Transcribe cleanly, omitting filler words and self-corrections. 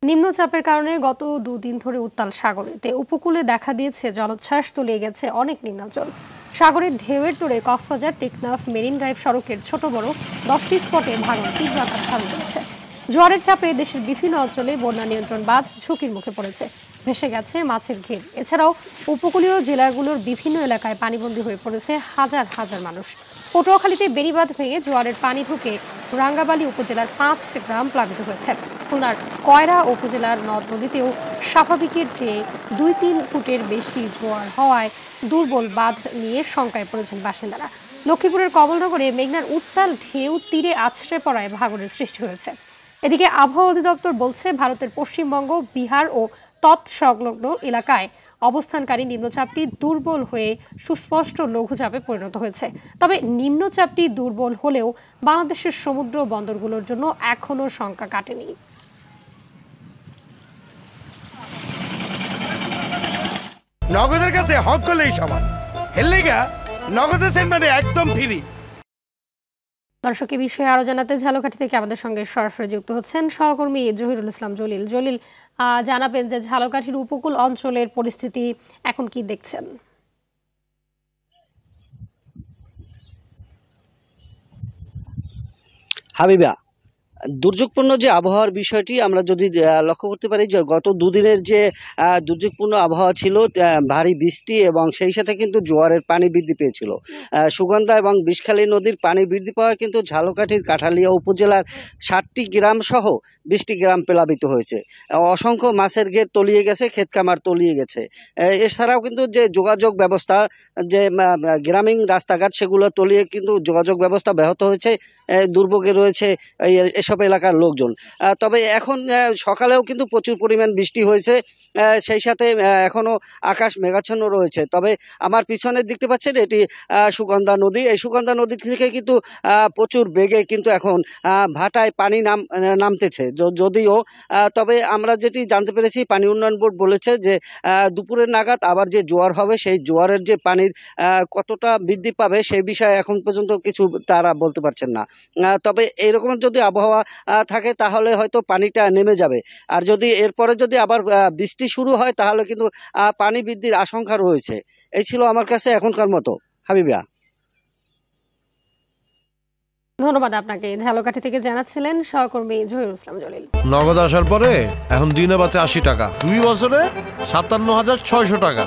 নিম্নচাপের কারণে গত দুদিন ধরে উত্তাল সাগরেতে উপকূলে দেখা দিয়েছে জলোচ্ছ্বাস, তলিয়ে গেছে অনেক নিম্নাঞ্চল। সাগরের ঢেউয়ের তোড়ে কক্সবাজার টেকনাফ মেরিন ড্রাইভ সড়কের ছোট বড় 10টি স্পটে ভাঙন তীব্র আকার ধারণ করেছে। জোয়ারের চাপে দেশের বিভিন্ন অঞ্চলে বন্যা নিয়ন্ত্রণ বাঁধ ঝুঁকির মুখে পড়েছে, ভেসে গেছে মাছের ঘের। এছাড়াও উপকূলীয় জেলাগুলোর বিভিন্ন এলাকায় পানিবন্দী হয়ে পড়েছে হাজার হাজার মানুষ। পটুয়াখালীতে বেড়িবাঁধ ভেঙে জোয়ারের পানি ঢুকে রাঙ্গাবালী উপজেলার 5 গ্রাম প্লাবিত হয়েছে। খুলনার কয়রা উপজেলার নদ নদীতেও স্বাভাবিকের চেয়ে 2-3 ফুটের বেশি জোয়ার হওয়ায় দুর্বল বাঁধ নিয়ে শঙ্কায় পড়েছেন বাসিন্দারা। লক্ষ্মীপুরের কমলনগরে মেঘনার উত্তাল ঢেউ তীরে আছড়ে পড়ায় ভাঙনের সৃষ্টি হয়েছে। এদিকে আবহাওয়া অধিদপ্তর বলছে, ভারতের পশ্চিমবঙ্গ, বিহার ও তৎসংলগ্ন এলাকায় অবস্থানকারী নিম্নচাপটি দুর্বল হয়ে সুস্পষ্ট লঘুচাপে পরিণত হয়েছে। তবে নিম্নচাপটি দুর্বল হলেও বাংলাদেশের সমুদ্র বন্দরগুলোর জন্য এখনো শঙ্কা কাটেনি। নগদের কাছে হক করলেই সমান, হেললেগা নগদের সেন্টারে একদম ফ্রি। দর্শক, এই বিষয়ে আরো জানাতে ঝালকাঠি থেকে আমাদের সঙ্গে সরাসরি যুক্ত হচ্ছেন সহকর্মী জহিরুল ইসলাম জলিল। জলিল, জানাবেন যে ঝালকাঠির উপকূল অঞ্চলের পরিস্থিতি এখন কি দেখছেন? হাবিবা, দুর্যোগপূর্ণ যে আবহাওয়ার বিষয়টি আমরা যদি লক্ষ্য করতে পারি, যে গত দুদিনের যে দুর্যোগপূর্ণ আবহাওয়া ছিল, ভারী বৃষ্টি এবং সেই সাথে কিন্তু জোয়ারের পানি বৃদ্ধি পেয়েছিল। সুগন্ধা এবং বিষখালী নদীর পানি বৃদ্ধি পাওয়ায় কিন্তু ঝালকাঠির কাঠালিয়া উপজেলার 60টি গ্রাম সহ 20টি গ্রাম প্লাবিত হয়েছে। অসংখ্য মাছের ঘের তলিয়ে গেছে, ক্ষেত খামার তলিয়ে গেছে। এছাড়াও কিন্তু যে যোগাযোগ ব্যবস্থা, যে গ্রামীণ রাস্তাঘাট, সেগুলো তলিয়ে কিন্তু যোগাযোগ ব্যবস্থা ব্যাহত হয়েছে, দুর্ভোগে রয়েছে এসব এলাকার লোকজন। তবে এখন সকালেও কিন্তু প্রচুর পরিমাণ বৃষ্টি হয়েছে, সেই সাথে এখনো আকাশ মেঘাচ্ছন্ন রয়েছে। তবে আমার পিছনে দেখতে পাচ্ছেন, এটি সুগন্ধা নদী। এই সুগন্ধা নদী থেকে কিন্তু প্রচুর বেগে কিন্তু এখন ভাটায় পানি নামতেছে যদিও। তবে আমরা যেটি জানতে পেরেছি, পানি উন্নয়ন বোর্ড বলেছে যে দুপুরের নাগাদ আবার যে জোয়ার হবে, সেই জোয়ারের যে পানির কতটা বৃদ্ধি পাবে সেই বিষয়ে এখন পর্যন্ত কিছু তারা বলতে পারছেন না। তবে এইরকম যদি আবহাওয়া থাকে তাহলে হয়তো পানিটা নেমে যাবে, আর যদি এরপরে যদি আবার বৃষ্টি শুরু হয় তাহলে কিন্তু পানি বৃদ্ধির আশঙ্কা রয়েছে। এই ছিল আমার কাছে এখনকার মতো, হাবিবা। ধন্যবাদ আপনাকে। ঝালকাঠি থেকে জানাচ্ছিলেন সহকর্মী জহিরুল ইসলাম জলিল। নগদ আসার পরে এখন দিনে বাঁচে 80 টাকা, 2 বছরে 57,600 টাকা।